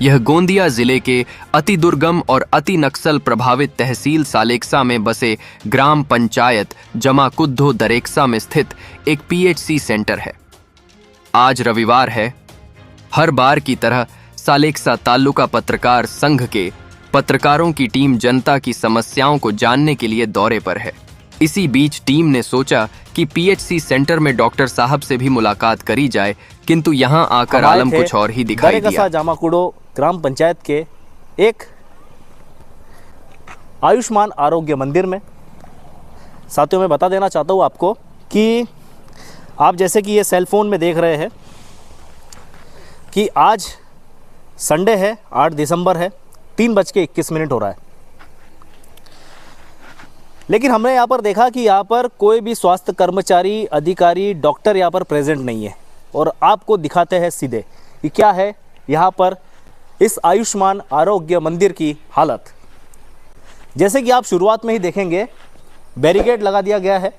यह गोंदिया जिले के अति दुर्गम और अति नक्सल प्रभावित तहसील सालेकसा में बसे ग्राम पंचायत जमाकुद्धो दरेकसा में स्थित एक पीएचसी सेंटर है। आज रविवार है। हर बार की तरह सालेकसा तालुका पत्रकार संघ के पत्रकारों की टीम जनता की समस्याओं को जानने के लिए दौरे पर है। इसी बीच टीम ने सोचा कि पीएचसी सेंटर में डॉक्टर साहब से भी मुलाकात करी जाए, किंतु यहां आकर आलम कुछ और ही दिखाई दिया। जामाकुडो ग्राम पंचायत के एक आयुष्मान आरोग्य मंदिर में। साथियों, मैं बता देना चाहता हूं आपको कि आप जैसे कि ये सेल फोन में देख रहे हैं कि आज संडे है, 8 दिसंबर है, 3:21 हो रहा है। लेकिन हमने यहाँ पर देखा कि यहाँ पर कोई भी स्वास्थ्य कर्मचारी, अधिकारी, डॉक्टर यहाँ पर प्रेजेंट नहीं है। और आपको दिखाते हैं सीधे कि क्या है यहाँ पर इस आयुष्मान आरोग्य मंदिर की हालत। जैसे कि आप शुरुआत में ही देखेंगे, बैरिकेड लगा दिया गया है।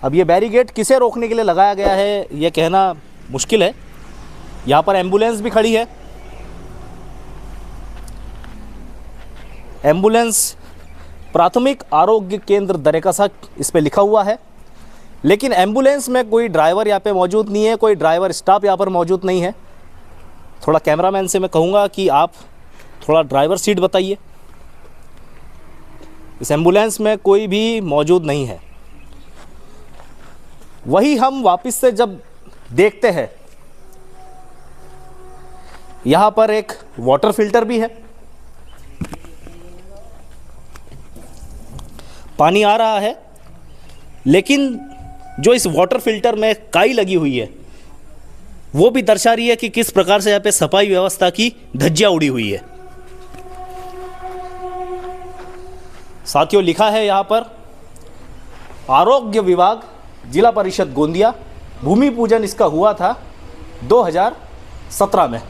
अब ये बैरिकेड किसे रोकने के लिए लगाया गया है ये कहना मुश्किल है। यहाँ पर एम्बुलेंस भी खड़ी है। एम्बुलेंस प्राथमिक आरोग्य केंद्र दरेकसा इस पे लिखा हुआ है, लेकिन एम्बुलेंस में कोई ड्राइवर यहाँ पे मौजूद नहीं है, कोई ड्राइवर स्टाफ यहाँ पर मौजूद नहीं है। थोड़ा कैमरामैन से मैं कहूँगा कि आप थोड़ा ड्राइवर सीट बताइए। इस एम्बुलेंस में कोई भी मौजूद नहीं है। वही हम वापस से जब देखते हैं, यहाँ पर एक वाटर फिल्टर भी है, पानी आ रहा है, लेकिन जो इस वाटर फिल्टर में काई लगी हुई है वो भी दर्शा रही है कि किस प्रकार से यहाँ पे सफाई व्यवस्था की धज्जियां उड़ी हुई है। साथियों, लिखा है यहाँ पर आरोग्य विभाग जिला परिषद गोंदिया, भूमि पूजन इसका हुआ था 2017 में।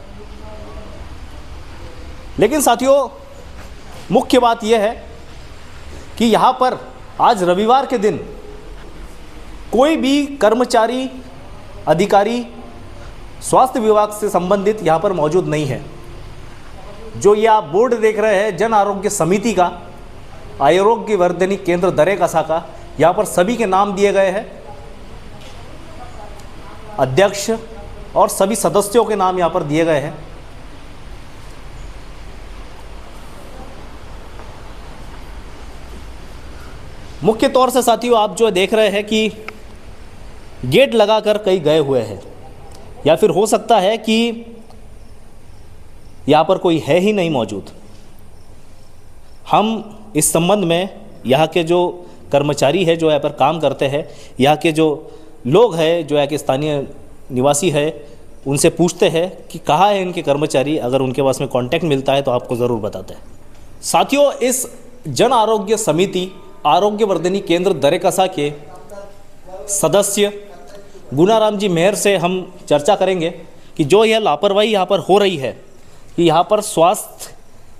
लेकिन साथियों, मुख्य बात यह है कि यहाँ पर आज रविवार के दिन कोई भी कर्मचारी, अधिकारी, स्वास्थ्य विभाग से संबंधित यहाँ पर मौजूद नहीं है। जो ये आप बोर्ड देख रहे हैं जन आरोग्य समिति का, आरोग्य वर्धिनी केंद्र दरेकसा का, यहाँ पर सभी के नाम दिए गए हैं। अध्यक्ष और सभी सदस्यों के नाम यहाँ पर दिए गए हैं। मुख्य तौर से साथियों, आप जो देख रहे हैं कि गेट लगाकर कई गए हुए हैं, या फिर हो सकता है कि यहाँ पर कोई है ही नहीं मौजूद। हम इस संबंध में यहाँ के जो कर्मचारी है, जो यहाँ पर काम करते हैं, यहाँ के जो लोग हैं, जो यहाँ के स्थानीय निवासी है, उनसे पूछते हैं कि कहाँ है इनके कर्मचारी। अगर उनके पास में कांटेक्ट मिलता है तो आपको ज़रूर बताते हैं। साथियों, इस जन आरोग्य समिति आरोग्य वर्धिनी केंद्र दरेकसा के सदस्य गुनाराम जी मेहर से हम चर्चा करेंगे कि जो यह लापरवाही यहाँ पर हो रही है, कि यहाँ पर स्वास्थ्य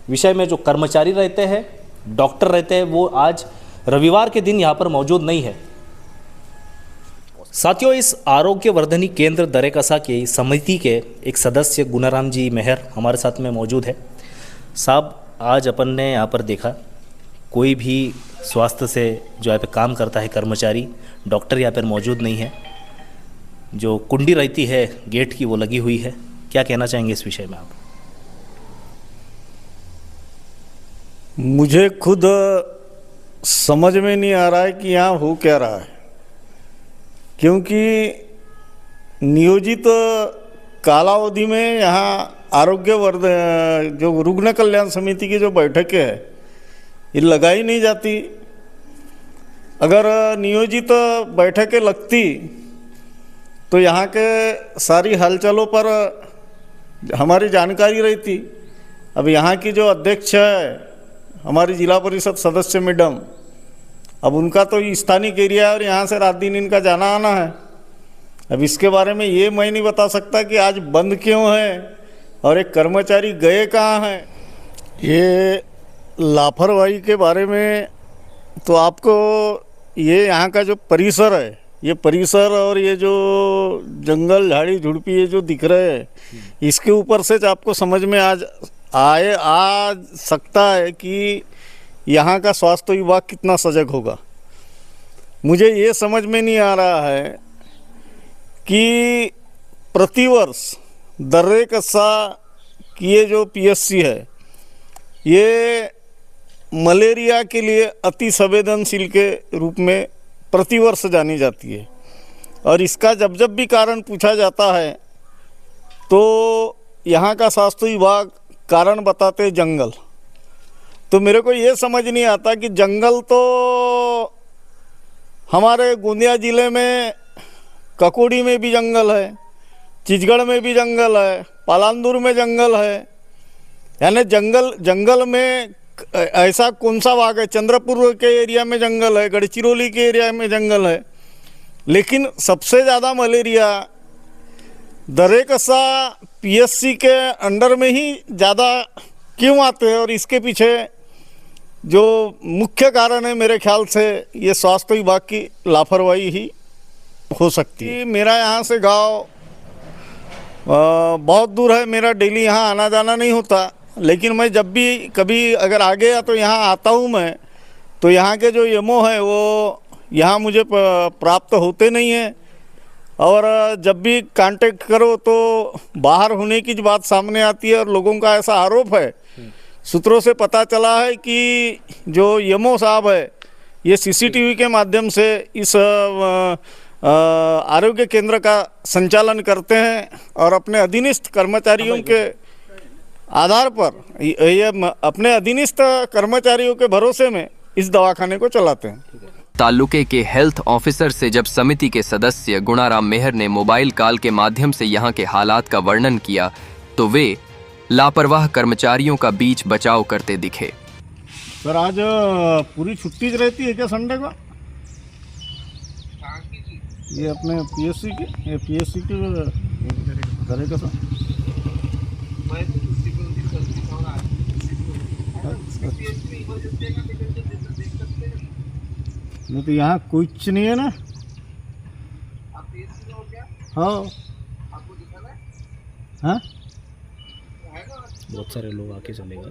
विषय में जो कर्मचारी रहते हैं, डॉक्टर रहते हैं, वो आज रविवार के दिन यहाँ पर मौजूद नहीं है। साथियों, इस आरोग्य वर्धिनी केंद्र दरेकसा की समिति के एक सदस्य गुनाराम जी मेहर हमारे साथ में मौजूद है। साहब, आज अपन ने यहाँ पर देखा कोई भी स्वास्थ्य से जो यहाँ पे काम करता है कर्मचारी, डॉक्टर यहाँ पर मौजूद नहीं है। जो कुंडी रहती है गेट की वो लगी हुई है। क्या कहना चाहेंगे इस विषय में आप? मुझे खुद समझ में नहीं आ रहा है कि यहाँ हो क्या रहा है, क्योंकि नियोजित कालावधि में यहाँ जो रुग्ण कल्याण समिति की जो बैठकें है ये लगाई नहीं जाती। अगर नियोजित बैठकें लगती तो यहाँ के सारी हलचलों पर हमारी जानकारी रहती। अब यहाँ की जो अध्यक्ष है हमारी जिला परिषद सदस्य मैडम, अब उनका तो स्थानीय एरिया है और यहाँ से रात दिन इनका जाना आना है। अब इसके बारे में ये मैं नहीं बता सकता कि आज बंद क्यों है और एक कर्मचारी गए कहाँ हैं। ये लापरवाही के बारे में तो आपको ये यहाँ का जो परिसर है ये परिसर और ये जो जंगल झाड़ी झुड़पी ये जो दिख रहे हैं, इसके ऊपर से आपको समझ में आ सकता है कि यहाँ का स्वास्थ्य विभाग कितना सजग होगा। मुझे ये समझ में नहीं आ रहा है कि प्रतिवर्ष दर्रे कस्सा की ये जो पीएचसी है ये मलेरिया के लिए अति संवेदनशील के रूप में प्रतिवर्ष जानी जाती है, और इसका जब जब भी कारण पूछा जाता है तो यहाँ का स्वास्थ्य विभाग कारण बताते जंगल। तो मेरे को ये समझ नहीं आता कि जंगल तो हमारे गोंदिया ज़िले में ककोड़ी में भी जंगल है, चिचगढ़ में भी जंगल है, पालांदुर में जंगल है, यानी जंगल में ऐसा कौन सा भाग है? चंद्रपुर के एरिया में जंगल है, गढ़चिरौली के एरिया में जंगल है, लेकिन सबसे ज़्यादा मलेरिया दरेकसा पीएचसी के अंडर में ही ज़्यादा क्यों आते हैं? और इसके पीछे जो मुख्य कारण है मेरे ख्याल से ये स्वास्थ्य विभाग की लापरवाही ही हो सकती है। मेरा यहाँ से गांव बहुत दूर है, मेरा डेली यहाँ आना जाना नहीं होता, लेकिन मैं जब भी कभी अगर आ गया तो यहाँ आता हूँ मैं, तो यहाँ के जो एमओ है वो यहाँ मुझे प्राप्त होते नहीं हैं, और जब भी कांटेक्ट करो तो बाहर होने की बात सामने आती है, और लोगों का ऐसा आरोप है, सूत्रों से पता चला है कि जो एमओ साहब है ये सीसीटीवी के माध्यम से इस आरोग्य केंद्र का संचालन करते हैं और अपने अधीनस्थ कर्मचारियों के आधार पर ये अपने अधीनस्थ कर्मचारियों के भरोसे में इस दवाखाने को चलाते हैं। तालुके के हेल्थ ऑफिसर से जब समिति के सदस्य गुणाराम मेहर ने मोबाइल कॉल के माध्यम से यहाँ के हालात का वर्णन किया तो वे लापरवाह कर्मचारियों का बीच बचाव करते दिखे। सर आज पूरी छुट्टी रहती है क्या संडे को? ये अपने पीएससी के करे का सर नहीं तो यहाँ कुछ नहीं है ना। हाँ हाँ बहुत सारे लोग आके चले गए,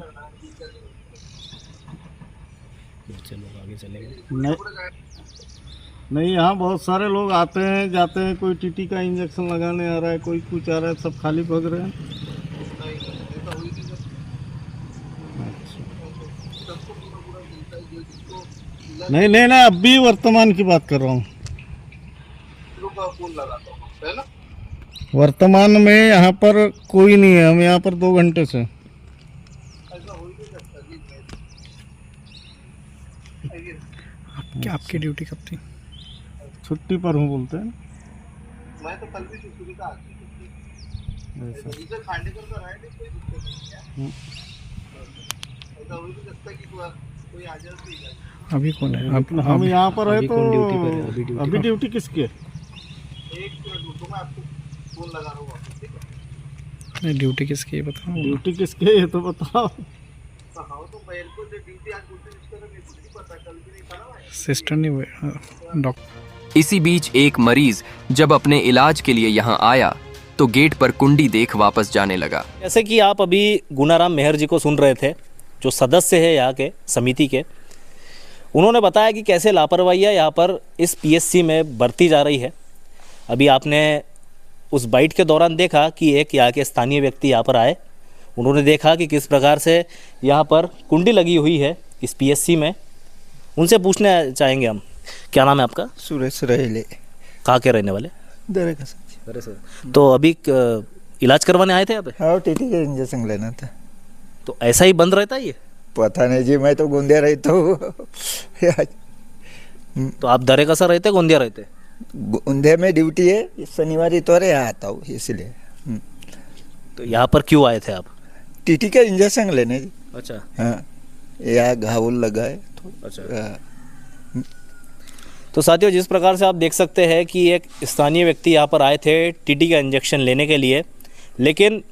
नहीं यहाँ बहुत सारे लोग आते हैं जाते हैं, कोई टीटी का इंजेक्शन लगाने आ रहा है, कोई कुछ आ रहा है, सब खाली भग रहे हैं। नहीं नहीं ना, अभी वर्तमान की बात कर रहा हूँ। वर्तमान में यहाँ पर कोई नहीं है, हम यहाँ पर 2 घंटे से। आपकी ड्यूटी कब थी? छुट्टी पर हूँ बोलते हैं। मैं तो कल भी छुट्टी का खांडेकर का राइट है, कोई दिक्कत नहीं है। ऐसा हो भी सकता कि कोई आ जाए। अभी कौन है? हम यहाँ पर है तो अभी ड्यूटी किसकी है? एक मिनट मैं आपको फोन लगा रहा हूँ, ठीक है? नहीं, ड्यूटी किसकी है बताओ। ड्यूटी किसकी है ये तो बताओ। हाँ तो मेरे को जो ड्यूटी आज बोलते हैं इसका मेरे को नहीं पता, कल भी नहीं था। सिस्टर नहीं हुए डॉक्टर। इसी बीच एक मरीज जब अपने इलाज के लिए यहाँ आया तो गेट पर कुंडी देख वापस जाने लगा। जैसे कि आप अभी गुणाराम मेहर जी को सुन रहे थे, जो सदस्य है यहाँ के समिति के, उन्होंने बताया कि कैसे लापरवाहियाँ यहाँ पर इस पीएचसी में बरती जा रही है। अभी आपने उस बाइट के दौरान देखा कि एक यहाँ के स्थानीय व्यक्ति यहाँ पर आए, उन्होंने देखा कि किस प्रकार से यहाँ पर कुंडी लगी हुई है इस पीएचसी में। उनसे पूछने चाहेंगे हम, क्या नाम है आपका? सुरेश रहेले। कहाँ के रहने वाले? दरे का सच। अरे सर, तो अभी इलाज करवाने आए थे यहाँ पे? हाँ, टीटी का इंजेक्शन लेना था। तो ऐसा ही बंद रहता है ये? पता नहीं जी, मैं तो गोंदिया रहता हूँ। तो आप दरे का सर रहते, गोंदिया रहते? गोंदिया में ड्यूटी है, शनिवार इतवार यहाँ आता हूँ इसलिए। तो यहाँ पर क्यों आए थे आप? टीटी का इंजेक्शन लेने जी। अच्छा हाँ, यहाँ घाव लगा है तो। अच्छा। तो साथियों, जिस प्रकार से आप देख सकते हैं कि एक स्थानीय व्यक्ति यहाँ पर आए थे टीटी का इंजेक्शन लेने के लिए, लेकिन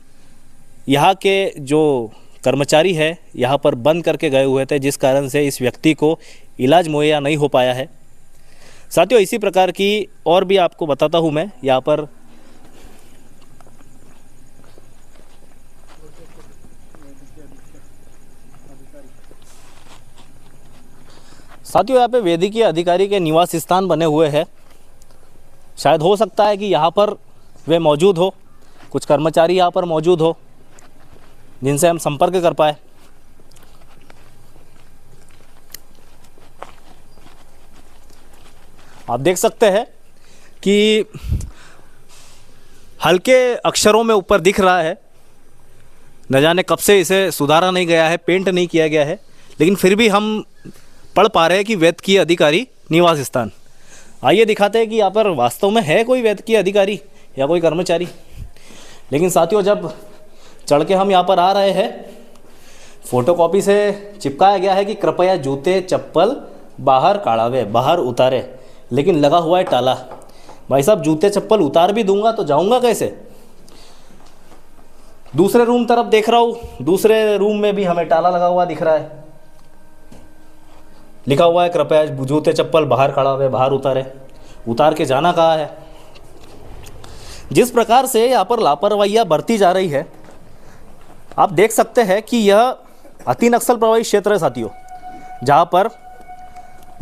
यहाँ के जो कर्मचारी है यहाँ पर बंद करके गए हुए थे, जिस कारण से इस व्यक्ति को इलाज मुहैया नहीं हो पाया है। साथियों इसी प्रकार की और भी आपको बताता हूँ मैं यहाँ पर। साथियों यहाँ पे वैद्यकीय अधिकारी के निवास स्थान बने हुए हैं। शायद हो सकता है कि यहाँ पर वे मौजूद हो, कुछ कर्मचारी यहाँ पर मौजूद हो जिनसे हम संपर्क कर पाए। आप देख सकते हैं कि हल्के अक्षरों में ऊपर दिख रहा है, न जाने कब से इसे सुधारा नहीं गया है, पेंट नहीं किया गया है, लेकिन फिर भी हम पढ़ पा रहे हैं कि वैद्यकीय अधिकारी निवास स्थान। आइए दिखाते हैं कि यहाँ पर वास्तव में है कोई वैद्यकीय अधिकारी या कोई कर्मचारी। लेकिन साथियों जब चढ़ के हम यहाँ पर आ रहे हैं, फोटोकॉपी से चिपकाया गया है कि कृपया जूते चप्पल बाहर काढ़ावे, बाहर उतारे, लेकिन लगा हुआ है ताला। भाई साहब जूते चप्पल उतार भी दूंगा तो जाऊंगा कैसे? दूसरे रूम तरफ देख रहा हूँ, दूसरे रूम में भी हमें ताला लगा हुआ दिख रहा है, लिखा हुआ है कृपया जूते चप्पल बाहर काढ़ावे, बाहर उतारे। उतार के जाना कहाँ है? जिस प्रकार से यहाँ पर लापरवाहियाँ बरती जा रही है, आप देख सकते हैं कि यह अति नक्सल प्रभावित क्षेत्र है साथियों, जहाँ पर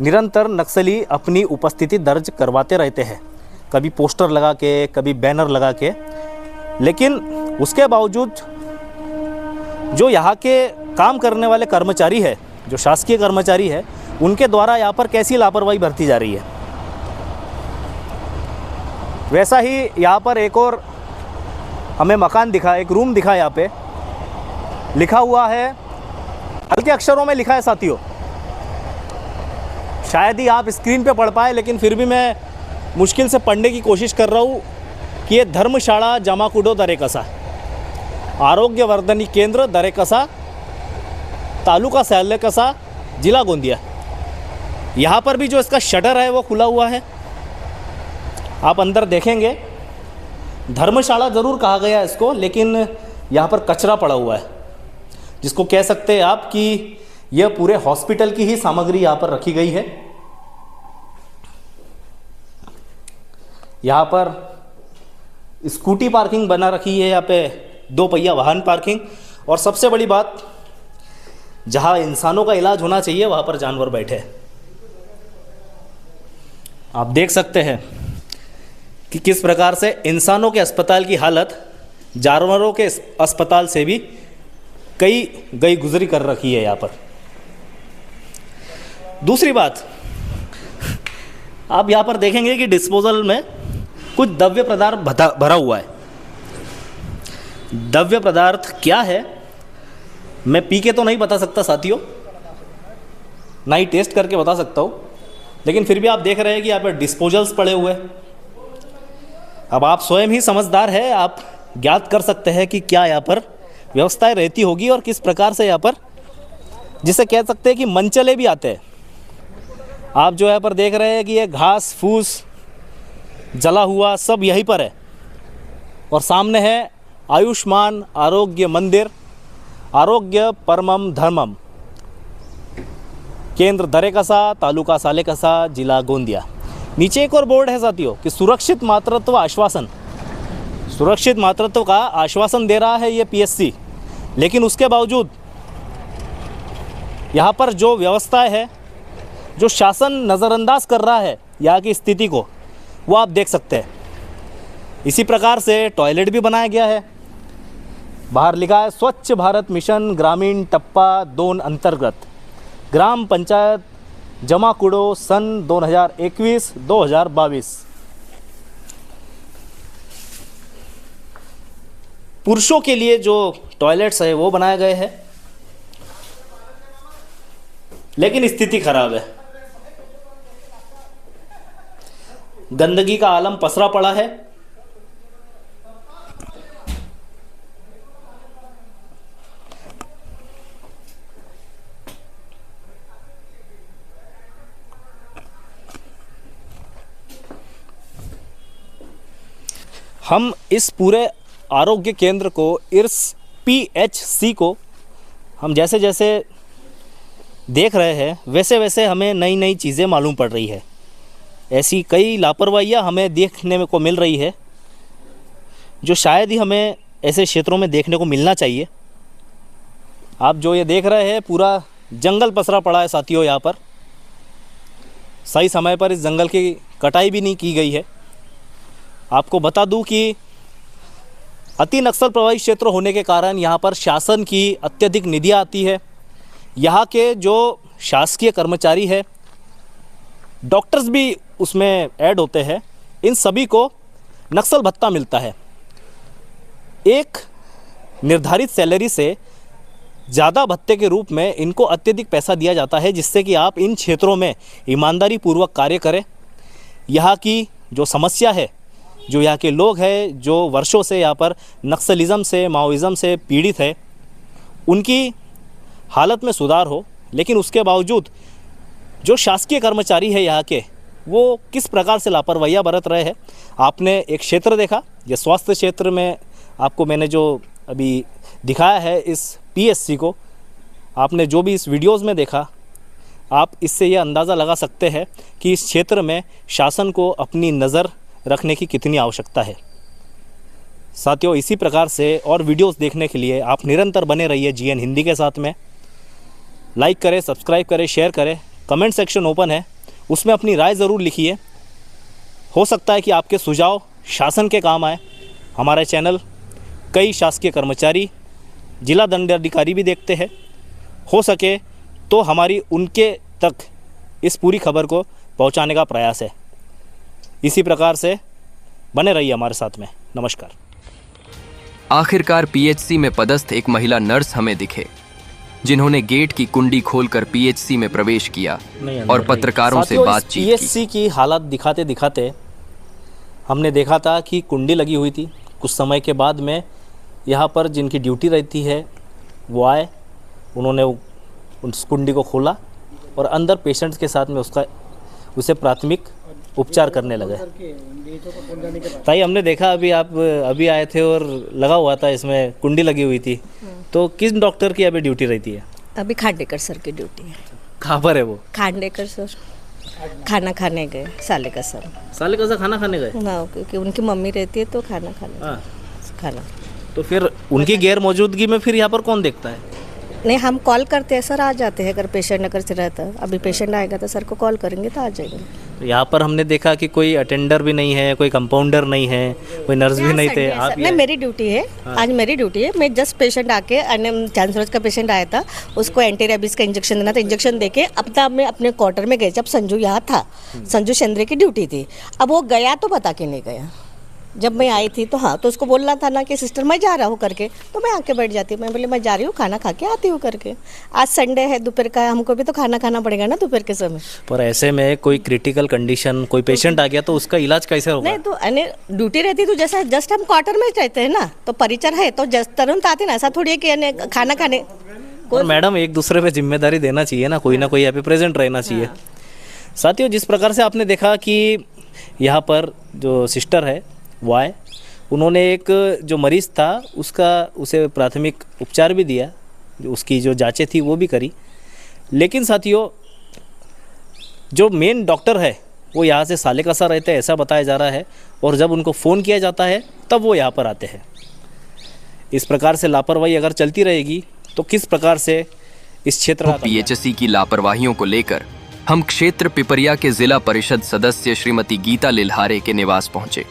निरंतर नक्सली अपनी उपस्थिति दर्ज करवाते रहते हैं, कभी पोस्टर लगा के, कभी बैनर लगा के। लेकिन उसके बावजूद जो यहाँ के काम करने वाले कर्मचारी है, जो शासकीय कर्मचारी है, उनके द्वारा यहाँ पर कैसी लापरवाही बरती जा रही है। वैसा ही यहाँ पर एक और हमें मकान दिखा, एक रूम दिखा, यहाँ पे लिखा हुआ है, हल्के अक्षरों में लिखा है साथियों, शायद ही आप स्क्रीन पे पढ़ पाए, लेकिन फिर भी मैं मुश्किल से पढ़ने की कोशिश कर रहा हूँ कि ये धर्मशाला जमाकुडो दरेकसा, आरोग्य वर्धनी केंद्र दरेकसा, तालुका सालेकसा, जिला गोंदिया। यहाँ पर भी जो इसका शटर है वो खुला हुआ है। आप अंदर देखेंगे, धर्मशाला ज़रूर कहा गया है इसको, लेकिन यहाँ पर कचरा पड़ा हुआ है, जिसको कह सकते हैं आप कि यह पूरे हॉस्पिटल की ही सामग्री यहाँ पर रखी गई है। यहाँ पर स्कूटी पार्किंग बना रखी है, यहाँ पे 2 पहिया वाहन पार्किंग, और सबसे बड़ी बात, जहाँ इंसानों का इलाज होना चाहिए वहाँ पर जानवर बैठे हैं। आप देख सकते हैं कि किस प्रकार से इंसानों के अस्पताल की हालत जानवरों के अस्पताल से भी कई गई गुजरी कर रखी है यहाँ पर। दूसरी बात, आप यहाँ पर देखेंगे कि डिस्पोजल में कुछ द्रव्य पदार्थ भरा हुआ है। द्रव्य पदार्थ क्या है मैं पी के तो नहीं बता सकता साथियों, ना ही टेस्ट करके बता सकता हूँ, लेकिन फिर भी आप देख रहे हैं कि यहाँ पर डिस्पोजल्स पड़े हुए हैं। अब आप स्वयं ही समझदार है, आप ज्ञात कर सकते हैं कि क्या यहाँ पर व्यवस्थाएं रहती होगी और किस प्रकार से यहाँ पर, जिसे कह सकते हैं कि मनचले भी आते हैं। आप जो यहाँ पर देख रहे हैं कि ये घास फूस जला हुआ सब यहीं पर है, और सामने है आयुष्मान आरोग्य मंदिर, आरोग्य परमम धर्मम, केंद्र दरेकसा, तालुका सालेकसा, जिला गोंदिया। नीचे एक और बोर्ड है साथियों कि सुरक्षित मातृत्व आश्वासन, सुरक्षित मातृत्व का आश्वासन दे रहा है ये पीएचसी, लेकिन उसके बावजूद यहाँ पर जो व्यवस्थाएं है, जो शासन नज़रअंदाज कर रहा है यहाँ की स्थिति को, वो आप देख सकते हैं। इसी प्रकार से टॉयलेट भी बनाया गया है। बाहर लिखा है स्वच्छ भारत मिशन ग्रामीण टप्पा 2 अंतर्गत ग्राम पंचायत जमाकुडो सन 2021-2022। पुरुषों के लिए जो टॉयलेट्स है वो बनाए गए हैं, लेकिन स्थिति खराब है। गंदगी का आलम पसरा पड़ा है। हम इस पूरे आरोग्य केंद्र को, इस पीएचसी को हम जैसे जैसे देख रहे हैं, वैसे वैसे हमें नई नई चीज़ें मालूम पड़ रही है। ऐसी कई लापरवाहियाँ हमें देखने को मिल रही है, जो शायद ही हमें ऐसे क्षेत्रों में देखने को मिलना चाहिए। आप जो ये देख रहे हैं, पूरा जंगल पसरा पड़ा है साथियों। यहाँ पर सही समय पर इस जंगल की कटाई भी नहीं की गई है। आपको बता दूं कि अति नक्सल प्रभावित क्षेत्र होने के कारण यहाँ पर शासन की अत्यधिक निधियाँ आती है। यहाँ के जो शासकीय कर्मचारी है, डॉक्टर्स भी उसमें ऐड होते हैं, इन सभी को नक्सल भत्ता मिलता है। एक निर्धारित सैलरी से ज़्यादा भत्ते के रूप में इनको अत्यधिक पैसा दिया जाता है, जिससे कि आप इन क्षेत्रों में ईमानदारी पूर्वक कार्य करें। यहाँ की जो समस्या है, जो यहाँ के लोग हैं, जो वर्षों से यहाँ पर नक्सलिज़म से, माओइज़म से पीड़ित है, उनकी हालत में सुधार हो। लेकिन उसके बावजूद जो शासकीय कर्मचारी है यहाँ के, वो किस प्रकार से लापरवाहियाँ बरत रहे हैं। आपने एक क्षेत्र देखा, ये स्वास्थ्य क्षेत्र में आपको मैंने जो अभी दिखाया है इस पीएचसी को, आपने जो भी इस वीडियोज़ में देखा, आप इससे ये अंदाज़ा लगा सकते हैं कि इस क्षेत्र में शासन को अपनी नज़र रखने की कितनी आवश्यकता है। साथियों, इसी प्रकार से और वीडियोस देखने के लिए आप निरंतर बने रहिए जीएन हिंदी के साथ में। लाइक करें, सब्सक्राइब करें, शेयर करें। कमेंट सेक्शन ओपन है, उसमें अपनी राय ज़रूर लिखिए। हो सकता है कि आपके सुझाव शासन के काम आए। हमारा चैनल कई शासकीय कर्मचारी, जिला दंडाधिकारी भी देखते हैं। हो सके तो हमारी उनके तक इस पूरी खबर को पहुंचाने का प्रयास है। इसी प्रकार से बने रहिए हमारे साथ में। नमस्कार। आखिरकार पीएचसी में पदस्थ एक महिला नर्स हमें दिखे, जिन्होंने गेट की कुंडी खोलकर पीएचसी में प्रवेश किया और पत्रकारों से बातचीत की। पीएचसी की हालत दिखाते दिखाते हमने देखा था कि कुंडी लगी हुई थी। कुछ समय के बाद में यहाँ पर जिनकी ड्यूटी रहती है वो आए, उन्होंने उस कुंडी को खोला और अंदर पेशेंट्स के साथ में उसे प्राथमिक उपचार करने लगे। ताई, हमने देखा अभी आए थे और लगा हुआ था, इसमें कुंडी लगी हुई थी। तो किस डॉक्टर की अभी ड्यूटी रहती है? अभी खांडेकर सर की ड्यूटी है। कहाँ पर है वो? खांडेकर सर खाना खाने गए, सालेका सर। सालेका सर खाना खाने गए? हाँ, क्योंकि उनकी मम्मी रहती है तो खाना खाना। तो फिर उनकी गैर मौजूदगी में फिर यहाँ पर कौन देखता है? नहीं, हम कॉल करते हैं सर, आ जाते हैं। अगर पेशेंट अगर से रहता है, अभी पेशेंट आएगा तो सर को कॉल करेंगे तो आ जाएंगे। यहाँ पर हमने देखा कि कोई अटेंडर भी नहीं है, कोई कंपाउंडर नहीं है, कोई नर्स भी नहीं थे। आप नहीं, मेरी ड्यूटी है। आज मेरी ड्यूटी है। मैं जस्ट पेशेंट आके, चांसरोज का पेशेंट आया था, उसको एंटी रेबीज का इंजेक्शन देना था। इंजेक्शन देके अब तक मैं अपने क्वार्टर में गई। जब संजू यहाँ था, संजू शेंद्रे की ड्यूटी थी। अब वो गया तो बता के नहीं गया। जब मैं आई थी तो हाँ, तो उसको बोलना था ना कि सिस्टर मैं जा रहा हूँ करके, तो मैं आके बैठ जाती हूँ। मैं बोली मैं जा रही हूँ, खाना खा के आती हूँ करके। आज संडे है, दोपहर का, हमको भी तो खाना खाना पड़ेगा ना दोपहर के समय। पर ऐसे में कोई क्रिटिकल कंडीशन, कोई पेशेंट आ गया तो उसका इलाज कैसे होगा? नहीं तो ड्यूटी रहती तो जैसा जस्ट हम क्वार्टर में रहते हैं ना, तो परिचर है तो जस्ट तुरंत आते ना। ऐसा थोड़ी है कि खाना खाने और मैडम, एक दूसरे पे जिम्मेदारी देना चाहिए ना, कोई ना कोई यहाँ पे प्रेजेंट रहना चाहिए। साथियों, जिस प्रकार से आपने देखा कि यहाँ पर जो सिस्टर है वो आए, उन्होंने एक जो मरीज़ था उसे प्राथमिक उपचार भी दिया, उसकी जो जांचें थी वो भी करी। लेकिन साथियों, जो मेन डॉक्टर है वो यहाँ से सालेका सा रहते हैं, ऐसा बताया जा रहा है। और जब उनको फ़ोन किया जाता है तब वो यहाँ पर आते हैं। इस प्रकार से लापरवाही अगर चलती रहेगी तो किस प्रकार से इस क्षेत्र पीएचसी की लापरवाहियों को लेकर हम क्षेत्र पिपरिया के जिला परिषद सदस्य श्रीमती गीता लिल्हारे के निवास पहुंचे,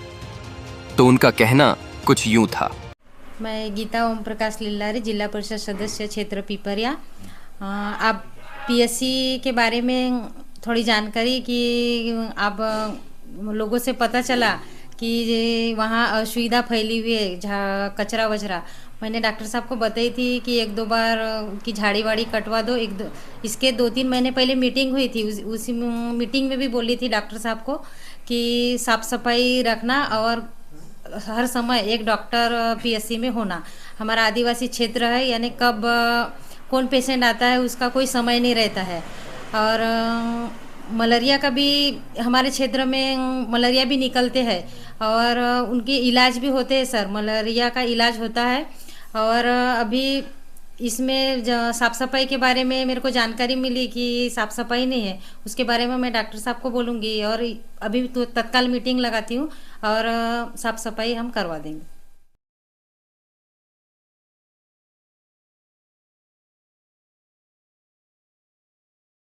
तो उनका कहना कुछ यूं था। मैं गीता ओम प्रकाश लिल्हारे, जिला परिषद सदस्य क्षेत्र पिपरिया। आप पीएचसी के बारे में थोड़ी जानकारी कि आप लोगों से पता चला कि वहाँ असुविधा फैली हुई है, जहाँ कचरा वचरा। मैंने डॉक्टर साहब को बताई थी कि 1-2 बार की झाड़ी वाड़ी कटवा दो। इसके 2-3 महीने पहले मीटिंग हुई थी, उसी मीटिंग में भी बोली थी डॉक्टर साहब को कि साफ़ सफाई रखना और हर समय एक डॉक्टर पीएचसी में होना। हमारा आदिवासी क्षेत्र है, यानी कब कौन पेशेंट आता है उसका कोई समय नहीं रहता है। और मलेरिया का भी हमारे क्षेत्र में मलेरिया भी निकलते हैं और उनके इलाज भी होते हैं सर। मलेरिया का इलाज होता है और अभी इसमें साफ़ सफाई के बारे में मेरे को जानकारी मिली कि साफ़ सफाई नहीं है, उसके बारे में मैं डॉक्टर साहब को बोलूँगी और अभी तो तत्काल मीटिंग लगाती हूँ और साफ़ सफाई हम करवा देंगे।